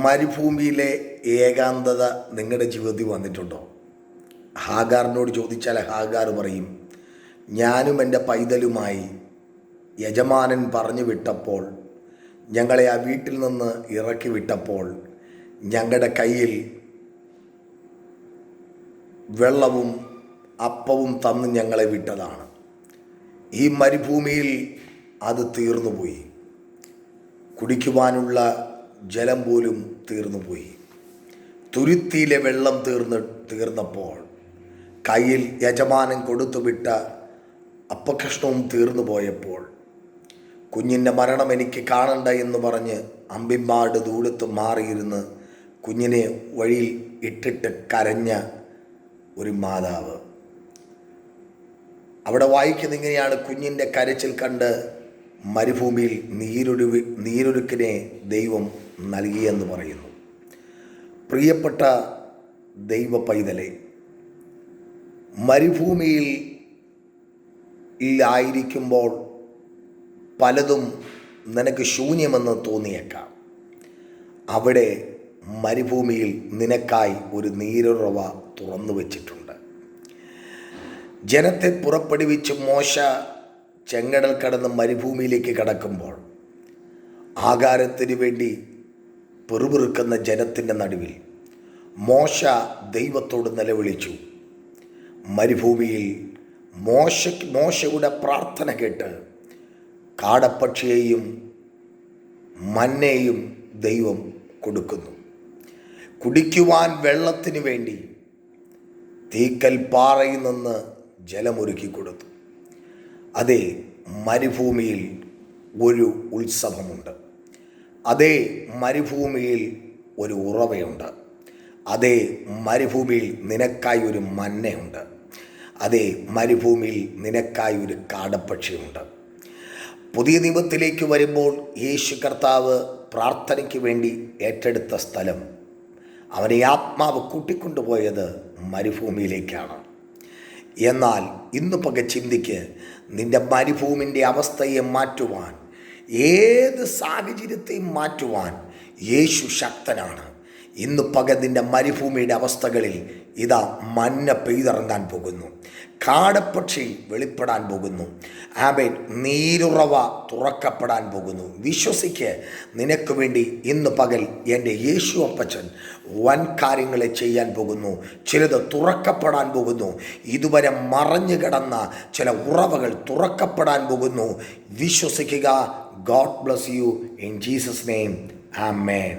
മരുഭൂമിയിലെ ഏകാന്തത നിങ്ങളുടെ ജീവിതത്തിൽ വന്നിട്ടുണ്ടോ? ഹാഗാറിനോട് ചോദിച്ചാൽ ഹാഗാർ പറയും, ഞാനും എൻ്റെ പൈതലുമായി യജമാനൻ പറഞ്ഞു വിട്ടപ്പോൾ, ഞങ്ങളെ ആ വീട്ടിൽ നിന്ന് ഇറക്കി വിട്ടപ്പോൾ ഞങ്ങളുടെ കയ്യിൽ വെള്ളവും അപ്പവും തന്ന് ഞങ്ങളെ വിട്ടതാണ്. ഈ മരുഭൂമിയിൽ അത് തീർന്നുപോയി. കുടിക്കുവാനുള്ള ജലം പോലും തീർന്നുപോയി. തുരുത്തിയിലെ വെള്ളം തീർന്നപ്പോൾ, കയ്യിൽ യജമാനൻ കൊടുത്തുവിട്ട അപ്പകഷ്ണവും തീർന്നു പോയപ്പോൾ, കുഞ്ഞിൻ്റെ മരണം എനിക്ക് കാണണ്ട എന്ന് പറഞ്ഞ് അമ്പിമ്പാട് ദൂരത്ത് മാറിയിരുന്ന് കുഞ്ഞിനെ വഴിയിൽ ഇട്ടിട്ട് കരഞ്ഞ ഒരു മാതാവ്. അവിടെ വായിക്കുന്നത് ഇങ്ങനെയാണ്: കുഞ്ഞിൻ്റെ കരച്ചിൽ കണ്ട് മരുഭൂമിയിൽ നീരൊഴുക്കിനെ ദൈവം നൽകിയെന്ന് പറയുന്നു. പ്രിയപ്പെട്ട ദൈവ പൈതലെ, മരുഭൂമിയിൽ ആയിരിക്കുമ്പോൾ പലതും നിനക്ക് ശൂന്യമെന്ന് തോന്നിയേക്കാം. അവിടെ മരുഭൂമിയിൽ നിനക്കായി ഒരു നീരുറവ തുറന്നു വച്ചിട്ടുണ്ട്. ജനത്തെ പുറപ്പെടുവിച്ച് മോശ ചെങ്കടൽ കടന്ന് മരുഭൂമിയിലേക്ക് കടക്കുമ്പോൾ, ആഹാരത്തിന് വേണ്ടി പെറുപിറുക്കുന്ന ജനത്തിൻ്റെ നടുവിൽ മോശ ദൈവത്തോട് നിലവിളിച്ചു. മരുഭൂമിയിൽ മോശയുടെ പ്രാർത്ഥന കേട്ട് കാടപ്പക്ഷിയെയും മന്നയെയും ദൈവം കൊടുക്കുന്നു. കുടിക്കുവാൻ വെള്ളത്തിന് വേണ്ടി തീക്കൽ പാറയിൽ നിന്ന് ജലമൊരുക്കി കൊടുത്തു. അതേ, മരുഭൂമിയിൽ ഒരു ഉത്സവമുണ്ട്. അതേ, മരുഭൂമിയിൽ ഒരു ഉറവയുണ്ട്. അതേ, മരുഭൂമിയിൽ നിനക്കായി ഒരു മന്നയുണ്ട്. അതേ, മരുഭൂമിയിൽ നിനക്കായി ഒരു കാടപ്പക്ഷിയുണ്ട്. പുതിയ നിയമത്തിലേക്ക് വരുമ്പോൾ യേശു കർത്താവ് പ്രാർത്ഥനയ്ക്ക് വേണ്ടി ഏറ്റെടുത്ത സ്ഥലം, അവനെ ആത്മാവ് കൂട്ടിക്കൊണ്ടുപോയത് മരുഭൂമിയിലേക്കാണ്. എന്നാൽ ഇന്ന് പകൽ ചിന്തിക്ക്, നിൻ്റെ മരുഭൂമിൻ്റെ അവസ്ഥയെ മാറ്റുവാൻ, ഏത് സാഹചര്യത്തെയും മാറ്റുവാൻ യേശു ശക്തനാണ്. ഇന്ന് പകൽ നിൻ്റെ മരുഭൂമിയുടെ അവസ്ഥകളിൽ ഇതാ മന്ന പെയ്തിറങ്ങാൻ പോകുന്നു. കാടപ്പക്ഷി വെളിപ്പെടാൻ പോകുന്നു. ആമേൻ. നീരുറവ തുറക്കപ്പെടാൻ പോകുന്നു. വിശ്വസിക്ക്, നിനക്ക് വേണ്ടി ഇന്ന് പകൽ എൻ്റെ യേശു അപ്പച്ചൻ വൻ കാര്യങ്ങളെ ചെയ്യാൻ പോകുന്നു. ചിലത് തുറക്കപ്പെടാൻ പോകുന്നു. ഇതുവരെ മറഞ്ഞു കിടന്ന ചില ഉറവകൾ തുറക്കപ്പെടാൻ പോകുന്നു. വിശ്വസിക്കുക. God bless you in Jesus name. Amen.